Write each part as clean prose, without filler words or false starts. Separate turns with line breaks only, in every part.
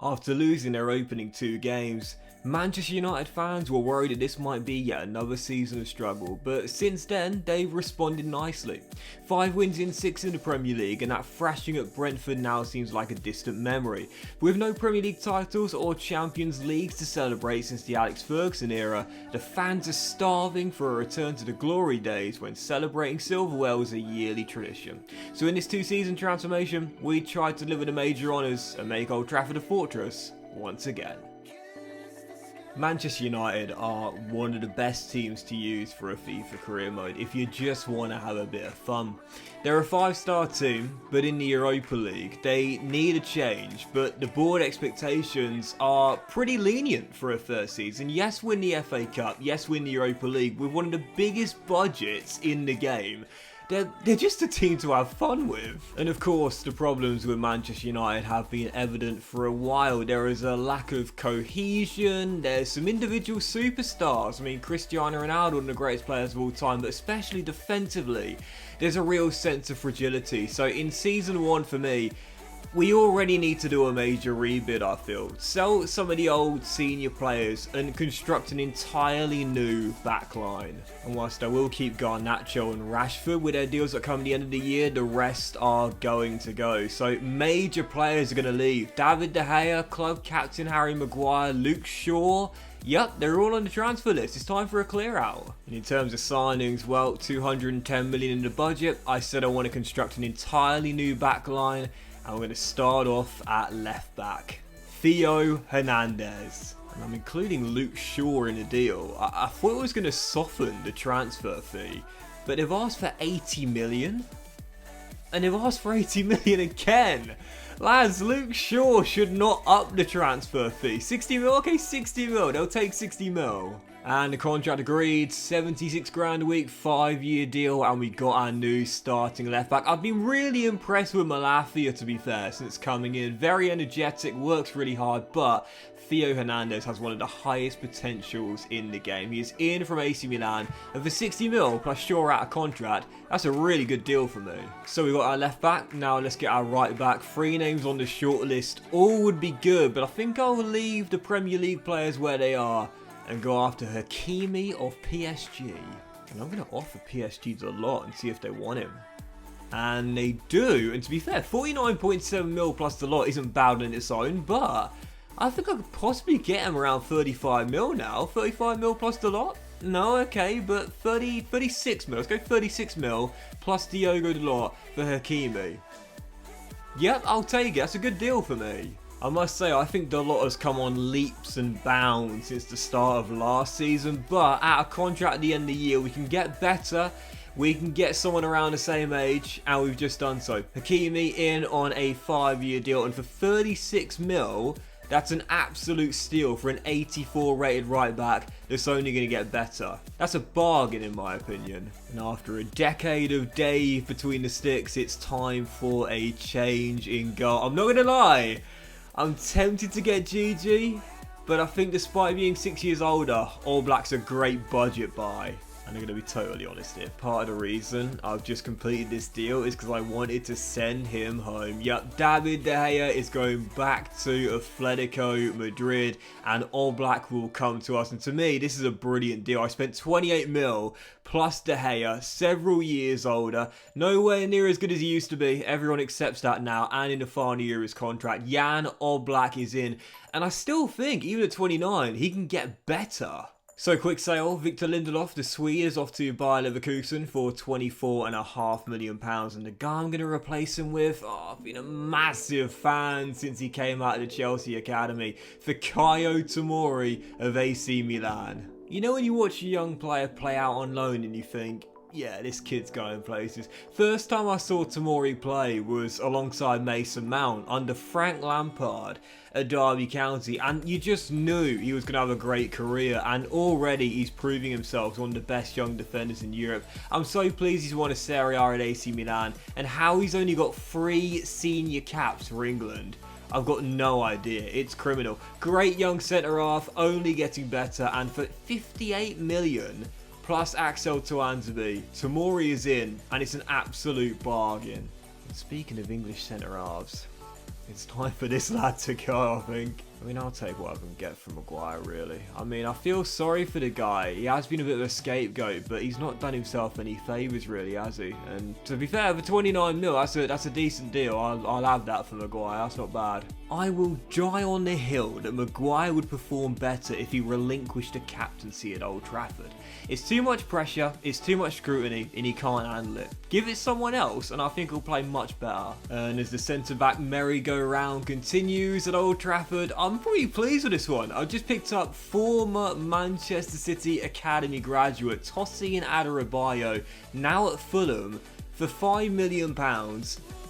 After losing their opening 2 games, Manchester United fans were worried that this might be yet another season of struggle, but since then they've responded nicely. 5 wins in 6 in the Premier League, and that thrashing at Brentford now seems like a distant memory. With no Premier League titles or Champions Leagues to celebrate since the Alex Ferguson era, the fans are starving for a return to the glory days when celebrating silverware was a yearly tradition. So in this 2-season transformation, we tried to deliver the major honours and make Old Trafford a fortress once again. Manchester United are one of the best teams to use for a FIFA career mode if you just want to have a bit of fun. They're a 5-star team, but in the Europa League they need a change, but the board expectations are pretty lenient for a first season. Yes, win the FA Cup, yes, win the Europa League with one of the biggest budgets in the game. They're just a team to have fun with. And of course, the problems with Manchester United have been evident for a while. There is a lack of cohesion, there's some individual superstars. I mean, Cristiano Ronaldo, one of the greatest players of all time, but especially defensively, there's a real sense of fragility. So in season 1 for me, we already need to do a major rebuild, I feel. Sell some of the old senior players and construct an entirely new backline. And whilst I will keep Garnacho and Rashford with their deals that come at the end of the year, the rest are going to go. So major players are going to leave. David De Gea, club captain Harry Maguire, Luke Shaw. Yep, they're all on the transfer list. It's time for a clear out. And in terms of signings, well, 210 million in the budget. I said I want to construct an entirely new backline. And we're going to start off at left back. Theo Hernandez. And I'm including Luke Shaw in the deal. I thought it was going to soften the transfer fee, but they've asked for 80 million. And they've asked for 80 million again. Lads, Luke Shaw should not up the transfer fee. 60 mil? Okay, 60 mil. They'll take 60 mil. And the contract agreed, 76 grand a week, 5-year deal, and we got our new starting left back. I've been really impressed with Malafia, to be fair, since coming in. Very energetic, works really hard, but Theo Hernandez has one of the highest potentials in the game. He is in from AC Milan, and for 60 mil plus Shaw out of contract, that's a really good deal for me. So we got our left back, now let's get our right back. 3 names on the short list, all would be good, but I think I'll leave the Premier League players where they are and go after Hakimi of PSG. And I'm going to offer PSG a lot and see if they want him. And they do. And to be fair, 49.7 mil plus the lot isn't bad on its own, but I think I could possibly get him around 35 mil now. 35 mil plus the lot? No, okay, but 36 mil. Let's go 36 mil plus Diogo Dalot for Hakimi. Yep, I'll take it. That's a good deal for me. I must say, I think Dalot has come on leaps and bounds since the start of last season, but out of contract at the end of the year, we can get better, we can get someone around the same age, and we've just done so. Hakimi in on a 5-year deal, and for 36 mil, that's an absolute steal for an 84 rated right back that's only going to get better. That's a bargain in my opinion. And after a decade of Dave between the sticks, it's time for a change in goal. I'm not going to lie, I'm tempted to get GG, but I think despite being 6 years older, All Black's a great budget buy. And I'm going to be totally honest here, part of the reason I've just completed this deal is because I wanted to send him home. Yep, David De Gea is going back to Atletico Madrid and All Black will come to us. And to me, this is a brilliant deal. I spent 28 mil plus De Gea, several years older, nowhere near as good as he used to be. Everyone accepts that now, and in the final year of his contract, Jan Oblak is in. And I still think, even at 29, he can get better. So quick sale, Victor Lindelof, the Swede, is off to Bayer Leverkusen for £24.5 million. And the guy I'm going to replace him with, I've been a massive fan since he came out of the Chelsea Academy, Fikayo Tomori of AC Milan. You know when you watch a young player play out on loan and you think, yeah, this kid's going places. First time I saw Tomori play was alongside Mason Mount under Frank Lampard at Derby County, and you just knew he was going to have a great career, and already he's proving himself as one of the best young defenders in Europe. I'm so pleased he's won a Serie A at AC Milan, and how he's only got 3 senior caps for England, I've got no idea. It's criminal. Great young centre-half, only getting better, and for 58 million plus Axel Tuanzebe, Tomori is in, and it's an absolute bargain. And speaking of English centre-halves, It's time for this lad to go, I think. I mean, I'll take what I can get from Maguire, really. I mean, I feel sorry for the guy. He has been a bit of a scapegoat, but he's not done himself any favours, really, has he? And to be fair, for 29 mil, that's a decent deal. I'll have that for Maguire. That's not bad. I will die on the hill that Maguire would perform better if he relinquished a captaincy at Old Trafford. It's too much pressure, it's too much scrutiny, and he can't handle it. Give it someone else, and I think he'll play much better. And as the centre-back merry-go-round continues at Old Trafford, I'm pretty pleased with this one. I've just picked up former Manchester City Academy graduate Tosin Adarabioyo, now at Fulham, for £5 million.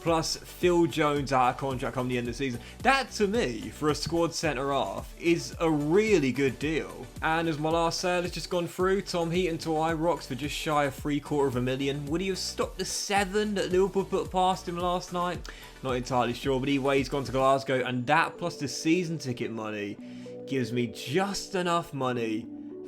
Plus Phil Jones out of contract come the end of the season. That, to me, for a squad centre-half, is a really good deal. And as my last sale has just gone through, Tom Heaton to Ibrox for just shy of $750,000. Would he have stopped the 7 that Liverpool put past him last night? Not entirely sure, but either way, he's gone to Glasgow, and that plus the season ticket money gives me just enough money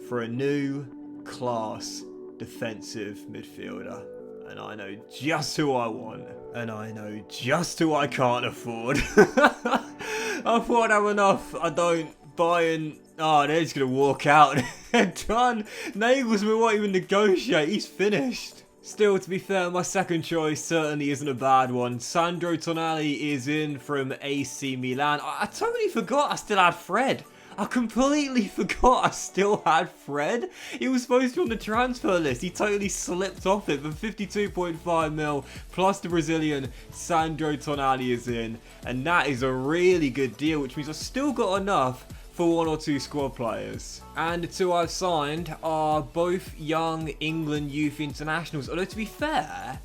for a new class defensive midfielder. And I know just who I want. And I know just who I can't afford. I thought I'd have enough. I don't. Bayern. Oh, they're just going to walk out. They're done. Nagelsmann won't even negotiate. He's finished. Still, to be fair, my second choice certainly isn't a bad one. Sandro Tonali is in from AC Milan. I totally forgot I still had Fred. I completely forgot I still had Fred. He was supposed to be on the transfer list. He totally slipped off it for 52.5 mil plus the Brazilian Sandro Tonali is in. And that is a really good deal, which means I've still got enough for 1 or 2 squad players. And the 2 I've signed are both young England youth internationals. Although to be fair,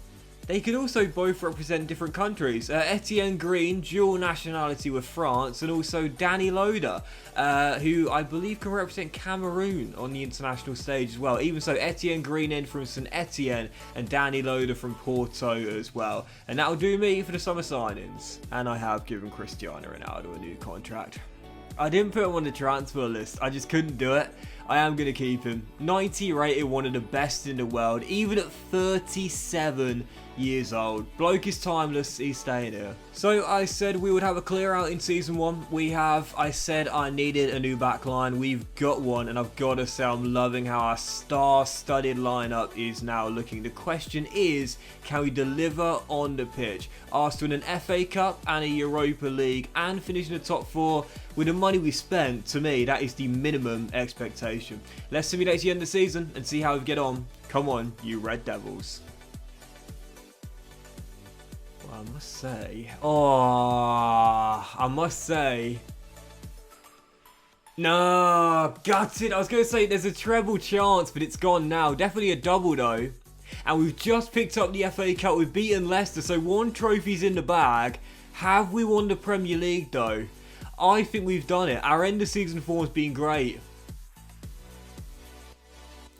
they could also both represent different countries. Etienne Green, dual nationality with France, and also Danny Loader, who I believe can represent Cameroon on the international stage as well. Even so, Etienne Green in from St Etienne, and Danny Loader from Porto as well. And that'll do me for the summer signings. And I have given Cristiano Ronaldo a new contract. I didn't put him on the transfer list, I just couldn't do it. I am going to keep him. 90 rated, one of the best in the world, even at 37 years old. Bloke is timeless, he's staying here. So I said we would have a clear out in season 1. We have. I said I needed a new backline. We've got one, and I've got to say I'm loving how our star-studded lineup is now looking. The question is, can we deliver on the pitch? Asked to win an FA Cup and a Europa League and finish in the top 4 with the money we spent. To me, that is the minimum expectation. Let's simulate the end of the season and see how we get on. Come on, you Red Devils. Well, I must say, no, gutted. I was going to say there's a treble chance, but it's gone now. Definitely a double though. And we've just picked up the FA Cup. We've beaten Leicester, so 1 trophy's in the bag. Have we won the Premier League though? I think we've done it. Our end of season form's been great.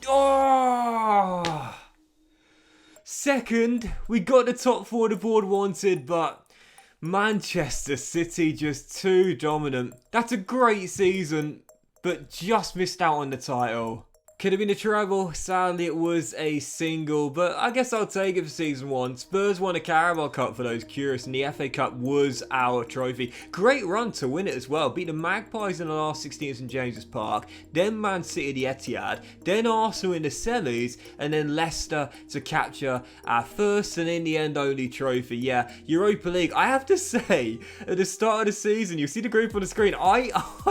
Oh! Second, we got the top 4 the board wanted, but Manchester City just too dominant. That's a great season, but just missed out on the title. Could have been a treble. Sadly, it was a single, but I guess I'll take it for season 1. Spurs won a Carabao Cup for those curious, and the FA Cup was our trophy. Great run to win it as well. Beat the Magpies in the last 16 at St James's Park, then Man City the Etihad, then Arsenal in the semis, and then Leicester to capture our first and in the end only trophy. Yeah, Europa League. I have to say, at the start of the season, you see the group on the screen, I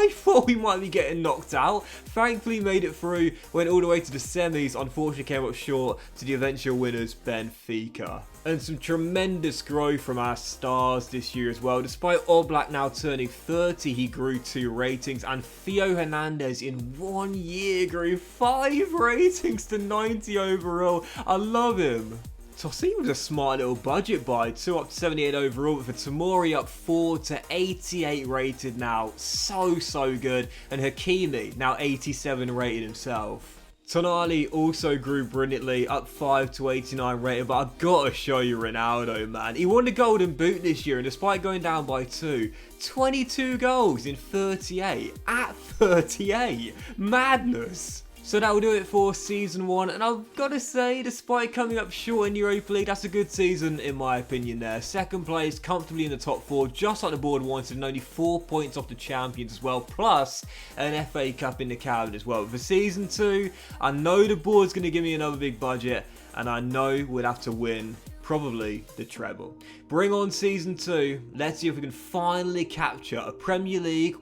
thought we might be getting knocked out. Thankfully made it through. Went all the way to the semis, unfortunately came up short to the eventual winners, Benfica. And some tremendous growth from our stars this year as well. Despite Oblak now turning 30, he grew 2 ratings, and Theo Hernandez in 1 year grew 5 ratings to 90 overall. I love him. Tosin was a smart little budget buy, 2 up to 78 overall, but for Tomori up 4 to 88 rated now. So good. And Hakimi now 87 rated himself. Tonali also grew brilliantly, up 5 to 89 rated, but I've got to show you Ronaldo, man. He won the Golden Boot this year, and despite going down by 2, 22 goals in 38. At 38. Madness. So that will do it for Season 1, and I've got to say, despite coming up short in Europa League, that's a good season in my opinion there. Second place, comfortably in the top 4, just like the board wanted, and only 4 points off the champions as well, plus an FA Cup in the cabinet as well. For Season 2, I know the board's going to give me another big budget, and I know we'll have to win probably the treble. Bring on Season 2. Let's see if we can finally capture a Premier League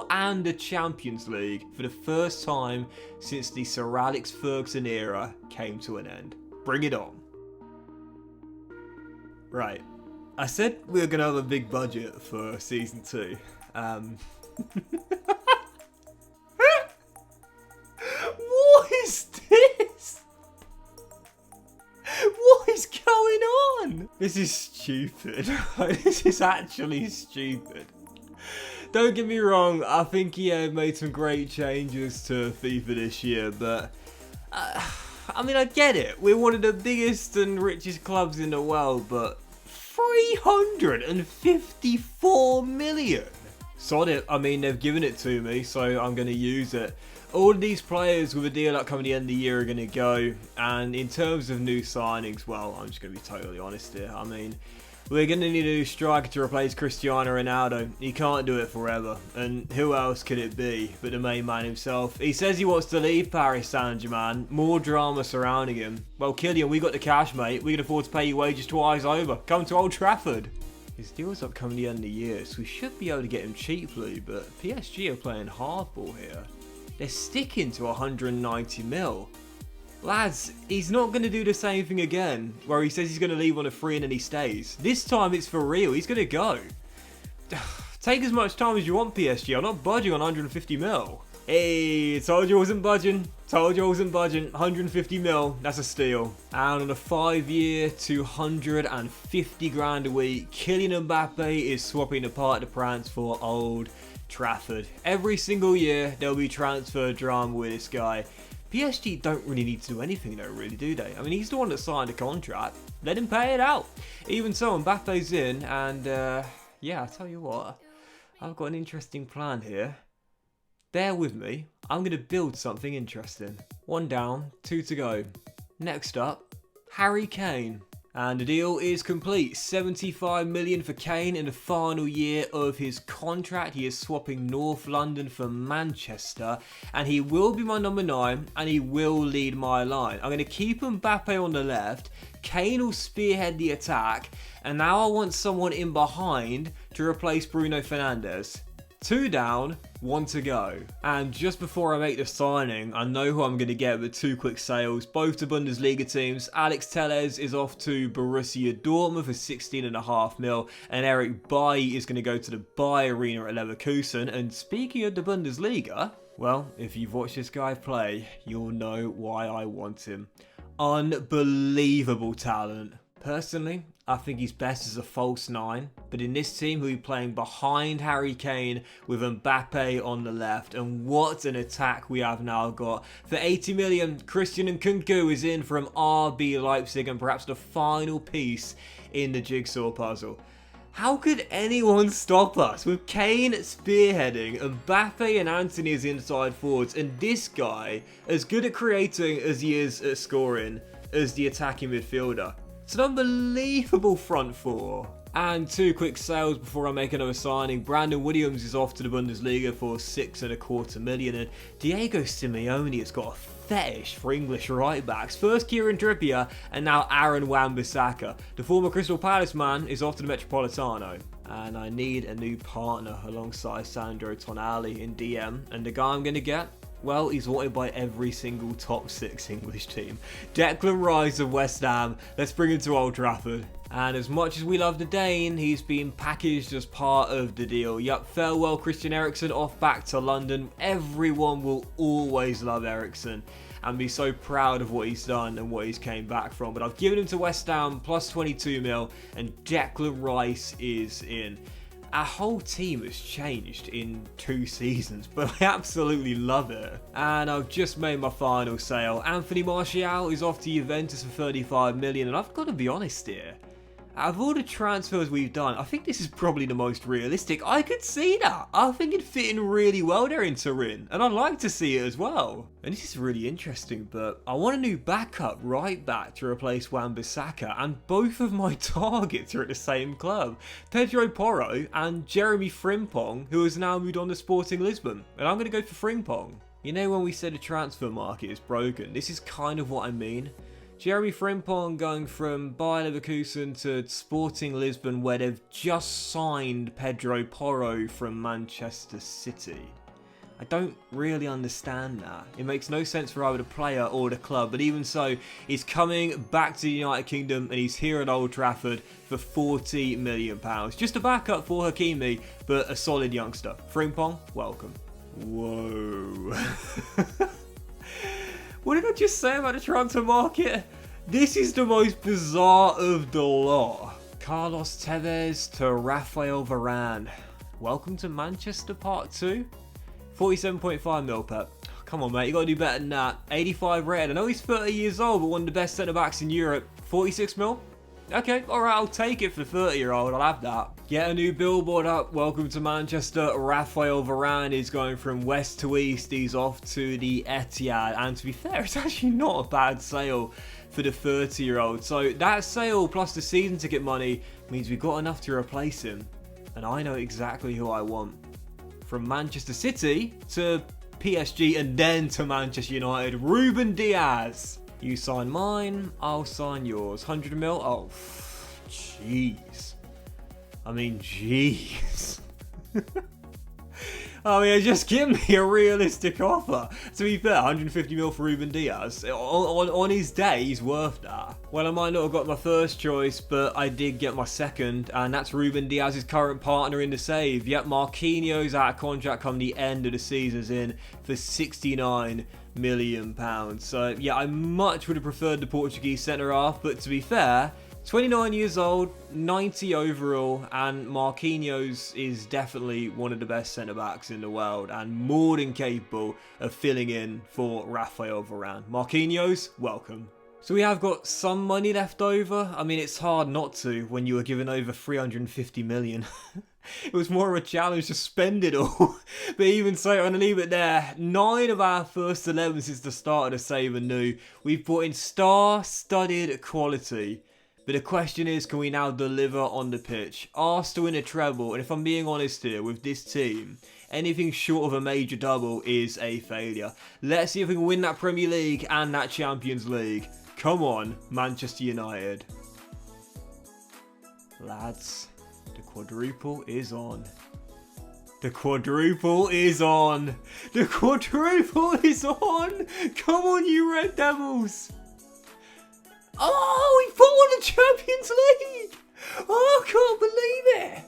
and a Champions League for the first time since the Sir Alex Ferguson era came to an end. Bring it on. Right. I said we were going to have a big budget for Season 2. What is this? What is going on? This is stupid. This is actually stupid. Don't get me wrong, I think he made some great changes to FIFA this year, but I mean, I get it. We're one of the biggest and richest clubs in the world, but 354 million. Sod it. I mean, they've given it to me, so I'm going to use it. All of these players with a deal upcoming the end of the year are going to go, and in terms of new signings, well, I'm just going to be totally honest here. I mean, we're going to need a new striker to replace Cristiano Ronaldo. He can't do it forever, and who else could it be but the main man himself? He says he wants to leave Paris Saint-Germain, more drama surrounding him. Well, Kylian, we got the cash, mate. We can afford to pay you wages twice over. Come to Old Trafford. His deal's upcoming the end of the year, so we should be able to get him cheaply, but PSG are playing hardball here. They're sticking to 190 mil. Lads, he's not going to do the same thing again, where he says he's going to leave on a free and then he stays. This time it's for real, he's going to go. Take as much time as you want, PSG. I'm not budging on 150 mil. Hey, told you I wasn't budging. Told you I wasn't budging. 150 mil, that's a steal. And on a 5-year, 250 grand a week, Kylian Mbappe is swapping the Parc des Princes for Old Trafford. Every single year there'll be transfer drama with this guy. PSG don't really need to do anything though, really, do they? I mean, he's the one that signed the contract. Let him pay it out. Even so, Mbappe's in, and yeah, I tell you what, I've got an interesting plan here. Bear with me. I'm going to build something interesting. 1 down, 2 to go. Next up, Harry Kane. And the deal is complete. 75 million for Kane in the final year of his contract. He is swapping North London for Manchester, and he will be my number 9, and he will lead my line. I'm going to keep Mbappe on the left. Kane will spearhead the attack, and now I want someone in behind to replace Bruno Fernandes. 2 down, 1 to go. And just before I make the signing, I know who I'm going to get with 2 quick sales, both to Bundesliga teams. Alex Telles is off to Borussia Dortmund for 16.5 mil, and Eric Bailly is going to go to the Bayer Arena at Leverkusen. And speaking of the Bundesliga, well, if you've watched this guy play, you'll know why I want him. Unbelievable talent. Personally, I think he's best as a false 9, but in this team he'll be playing behind Harry Kane with Mbappe on the left, and what an attack we have now got. For 80 million, Christian Nkunku is in from RB Leipzig, and perhaps the final piece in the jigsaw puzzle. How could anyone stop us with Kane spearheading, Mbappe and Antony as inside forwards, and this guy as good at creating as he is at scoring as the attacking midfielder? It's an unbelievable front 4. And 2 quick sales before I make another signing. Brandon Williams is off to the Bundesliga for 6.25 million, and Diego Simeone has got a fetish for English right backs. First Kieran Trippier, and now Aaron Wan-Bissaka. The former Crystal Palace man is off to the Metropolitano. And I need a new partner alongside Sandro Tonali in DM, and the guy I'm going to get, well, he's wanted by every single top 6 English team. Declan Rice of West Ham. Let's bring him to Old Trafford. And as much as we love the Dane, he's been packaged as part of the deal. Yup, farewell Christian Eriksen, off back to London. Everyone will always love Eriksen and be so proud of what he's done and what he's came back from. But I've given him to West Ham, plus 22 mil, and Declan Rice is in. Our whole team has changed in 2 seasons, but I absolutely love it. And I've just made my final sale. Anthony Martial is off to Juventus for 35 million, and I've got to be honest here. Out of all the transfers we've done, I think this is probably the most realistic. I could see that. I think it'd fit in really well there in Turin, and I'd like to see it as well. And this is really interesting, but I want a new backup right back to replace Wan-Bissaka, and both of my targets are at the same club. Pedro Porro and Jeremy Frimpong, who has now moved on to Sporting Lisbon, and I'm going to go for Frimpong. You know, when we said the transfer market is broken, this is kind of what I mean. Jeremy Frimpong going from Bayer Leverkusen to Sporting Lisbon, where they've just signed Pedro Porro from Manchester City. I don't really understand that. It makes no sense for either the player or the club, but even so, he's coming back to the United Kingdom and he's here at Old Trafford for £40 million. Just a backup for Hakimi, but a solid youngster. Frimpong, welcome. Whoa. What did I just say about the transfer market? This is the most bizarre of the lot. Carlos Tevez to Rafael Varane. Welcome to Manchester Part 2. 47.5 mil, Pep. Come on, mate, you got to do better than that. 85 rated. I know he's 30 years old, but one of the best centre-backs in Europe. 46 mil? Okay, alright, I'll take it for 30-year-old. I'll have that. Get a new billboard up. Welcome to Manchester. Rafael Varane is going from west to east. He's off to the Etihad. And to be fair, it's actually not a bad sale for the 30-year-old. So that sale plus the season ticket money means we've got enough to replace him. And I know exactly who I want. From Manchester City to PSG and then to Manchester United, Ruben Diaz. You sign mine, I'll sign yours. 100 mil? Oh, jeez. I mean, jeez. I mean, just give me a realistic offer. To be fair, 150 mil for Ruben Diaz. On his day, he's worth that. Well, I might not have got my first choice, but I did get my second, and that's Ruben Diaz's current partner in the save. Yep, Marquinhos out of contract come the end of the season's in for £69 million. So, yeah, I much would have preferred the Portuguese centre-half, but to be fair, 29 years old, 90 overall, and Marquinhos is definitely one of the best centre-backs in the world and more than capable of filling in for Rafael Varane. Marquinhos, welcome. So we have got some money left over. I mean, it's hard not to when you were given over 350 million. It was more of a challenge to spend it all. But even so, I'm going to leave it there. 9 of our first 11 since the start of the Save and New. We've brought in star-studded quality. But the question is, can we now deliver on the pitch? Asked to win a treble, and if I'm being honest here, with this team, anything short of a major double is a failure. Let's see if we can win that Premier League and that Champions League. Come on, Manchester United. Lads, the quadruple is on. The quadruple is on. The quadruple is on. Come on, you Red Devils. Oh, we've won the Champions League! Oh, I can't believe it!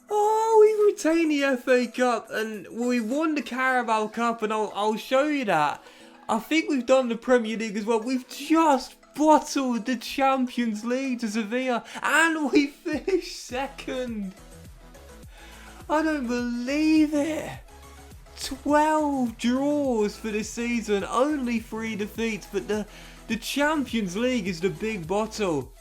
Oh, we've retained the FA Cup and we won the Carabao Cup, and I'll show you that. I think we've done the Premier League as well. We've just bottled the Champions League to Sevilla and we finished second. I don't believe it. 12 draws for the season, only 3 defeats, but the Champions League is the big bottle.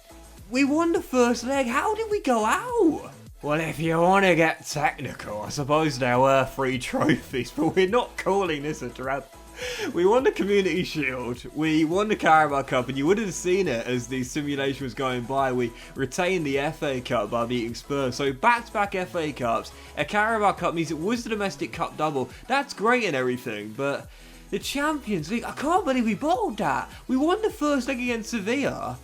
We won the first leg. How did we go out? Well, if you want to get technical, I suppose there were 3 trophies, but we're not calling this a treble. We won the Community Shield, we won the Carabao Cup, and you would have seen it as the simulation was going by. We retained the FA Cup by beating Spurs. So back-to-back FA Cups. A Carabao Cup means it was the domestic cup double. That's great and everything, but the Champions League, I can't believe we bottled that. We won the first leg against Sevilla,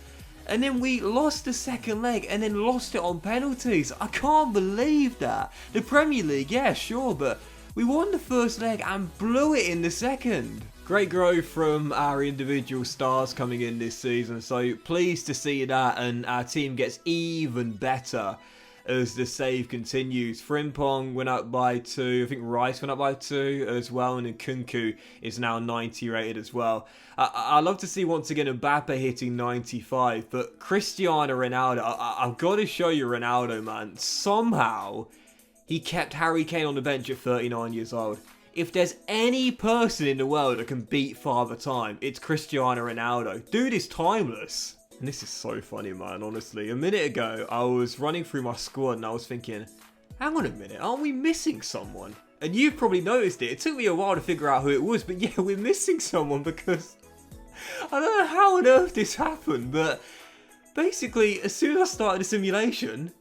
and then we lost the second leg and then lost it on penalties. I can't believe that. The Premier League, yeah, sure, but we won the first leg and blew it in the second. Great growth from our individual stars coming in this season, so pleased to see that, and our team gets even better as the save continues. Frimpong went up by 2, I think Rice went up by 2 as well, and then Kunku is now 90 rated as well. I love to see once again Mbappe hitting 95, but Cristiano Ronaldo, I've got to show you Ronaldo, man. Somehow he kept Harry Kane on the bench at 39 years old. If there's any person in the world that can beat Father Time, it's Cristiano Ronaldo. Dude is timeless. And this is so funny, man, honestly. A minute ago, I was running through my squad and I was thinking, hang on a minute, aren't we missing someone? And you've probably noticed it. It took me a while to figure out who it was, but yeah, we're missing someone because I don't know how on earth this happened, but basically, as soon as I started the simulation,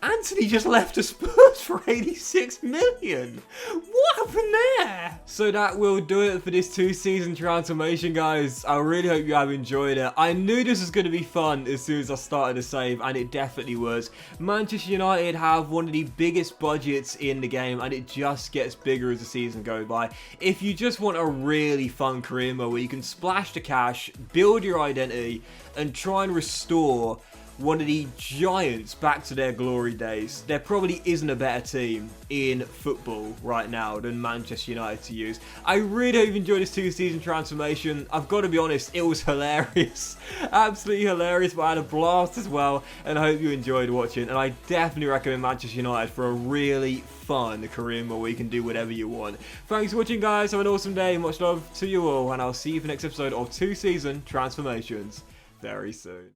Anthony just left to Spurs for 86 million. What happened there? So that will do it for this 2-season transformation, guys. I really hope you have enjoyed it. I knew this was going to be fun as soon as I started to save, and it definitely was. Manchester United have one of the biggest budgets in the game, and it just gets bigger as the season goes by. If you just want a really fun career mode where you can splash the cash, build your identity, and try and restore one of the giants back to their glory days, there probably isn't a better team in football right now than Manchester United to use. I really hope you enjoyed this 2-season transformation. I've got to be honest, it was hilarious. Absolutely hilarious, but I had a blast as well, and I hope you enjoyed watching. And I definitely recommend Manchester United for a really fun career mode where you can do whatever you want. Thanks for watching, guys. Have an awesome day. Much love to you all, and I'll see you for the next episode of 2-season transformations very soon.